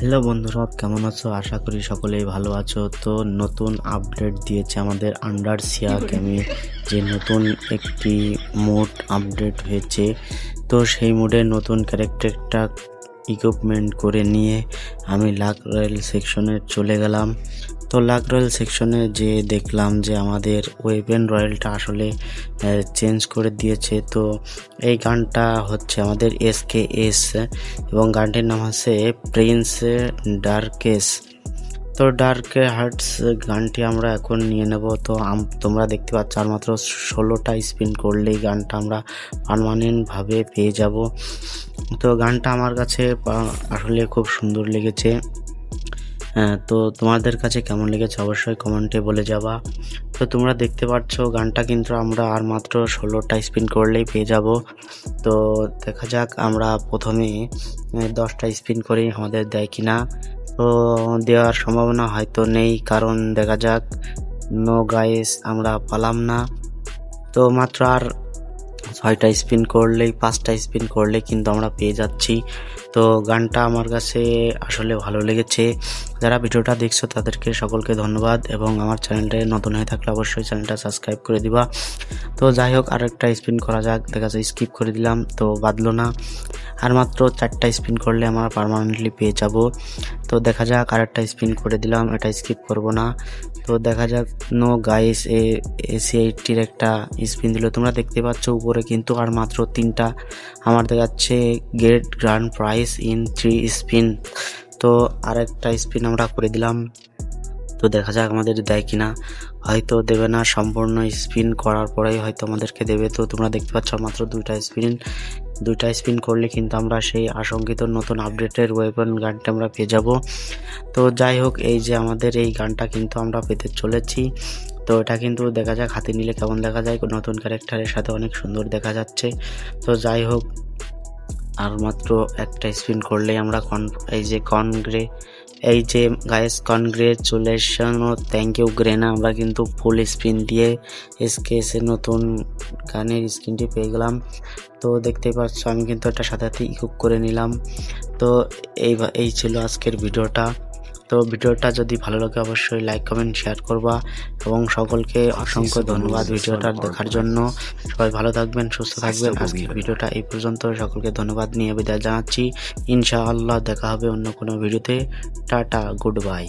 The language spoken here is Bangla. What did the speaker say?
হ্যালো বন্ধুরা, কেমন আছো? আশা করি সকলেই ভালো আছো। তো নতুন আপডেট দিয়েছে আমাদের আন্ডারসিয়া গেমে, যে নতুন একটি মোড আপডেট হয়েছে। তো সেই মোডে নতুন ক্যারেক্টারটা ইকুইপমেন্ট করে নিয়ে আমি লাক রয়্যাল সেকশনে চলে গেলাম। তো লাক রয়্যাল সেকশনে যে দেখলাম যে আমাদের ওয়েপেন রয়্যালটা আসলে চেঞ্জ করে দিয়েছে। তো এই গানটা হচ্ছে আমাদের SKS এবং গানটির নাম হচ্ছে প্রিন্স ডার্কেস। তো ডার্ক হার্টস গানটি আমরা এখন নিয়ে নেব। তো তোমরা দেখতে পাচ্ছ আর মাত্র 16টা স্পিন করলেই গানটা আমরা পার্মানেন্টভাবে পেয়ে যাব। তো গানটা আমার কাছে আসলে খুব সুন্দর লেগেছে। তো তোমাদের কাছে কেমন লেগেছে অবশ্যই কমেন্টে বলে যাবা। তো তোমরা দেখতে পাচ্ছ গানটা কিন্তু আমরা আর মাত্র 16টা স্পিন করলেই পেয়ে যাব। তো দেখা যাক আমরা প্রথমে 10টা স্পিন করি আমাদের দেয় কিনা। তো দেওয়ার সম্ভাবনা হয়তো নেই, কারণ দেখা যাক। নো গাইস, আমরা পালাম না। তো মাত্র আর 6টা স্পিন করলেই 5টা স্পিন করলে কিন্তু আমরা পেয়ে যাচ্ছি। তো গানটা আমার কাছে আসলে ভালো লেগেছে। যারা ভিডিওটা দেখছো তাদেরকে সকলকে ধন্যবাদ, এবং আমার চ্যানেলটা নতুন হয়ে থাকলে অবশ্যই চ্যানেলটা সাবস্ক্রাইব করে দিবা। তো যাই হোক, আরেকটা স্পিন করা যাক। দেখা যায় স্কিপ করে দিলাম, তো বাদলো না। আর মাত্র 4টা স্পিন করলে আমরা পার্মানেন্টলি পেয়ে যাব। তো দেখা যাক, আরেকটা স্পিন করে দিলাম, এটা স্কিপ করব না। তো দেখা যাক। নো গাইস, AC80-র একটা স্পিন দিল। তোমরা দেখতে পাচ্ছ উপরে কিন্তু আর মাত্র 3টা আমার দেখাচ্ছে get grand prize in 3 spin. তো আরেকটা স্পিন আমরা করে দিলাম। তো দেখা যাক আমাদের দেয় কিনা। হয়তো দেবে না, সম্পূর্ণ স্পিন করার পরেই হয়তো আমাদেরকে দেবে। তো তোমরা দেখতে পাচ্ছ মাত্র 2টা স্পিন করলে কিন্তু আমরা সেই আশঙ্কিত নতুন আপডেটের ওয়েপন গানটা আমরা পেয়ে যাব। তো যাই হোক, এই যে আমাদের এই গানটা কিন্তু আমরা পেতে চলেছি। তো এটা কিন্তু দেখা যাক হাতে নিলে কেমন দেখা যায়, নতুন ক্যারেক্টারের সাথে অনেক সুন্দর দেখা যাচ্ছে। তো যাই হোক, আর মাত্র একটা স্পিন করলেই আমরা এই যে গাইস, কনগ্রেচুলেশন ও থ্যাংক ইউ গ্রেনা। আমরা কিন্তু ফুল স্পিন দিয়ে SKS এর নতুন গানের স্ক্রিনটি পেয়ে গেলাম। তো দেখতেই পাচ্ছ আমি কিন্তু এটা সাথে সাথে ইকুইপ করে নিলাম। তো এই ছিল আজকের ভিডিওটা। তো ভিডিওটা যদি ভালো লাগে অবশ্যই লাইক কমেন্ট শেয়ার করবা, এবং সকলকে অসংখ্য ধন্যবাদ ভিডিওটা দেখার জন্য। সবাই ভালো থাকবেন, সুস্থ থাকবেন। আজকের ভিডিওটা এই পর্যন্ত। সকলকে ধন্যবাদ নিয়ে বিদায় জানাচ্ছি। ইনশাআল্লাহ দেখা হবে অন্য কোনো ভিডিওতে। Tata, good bye.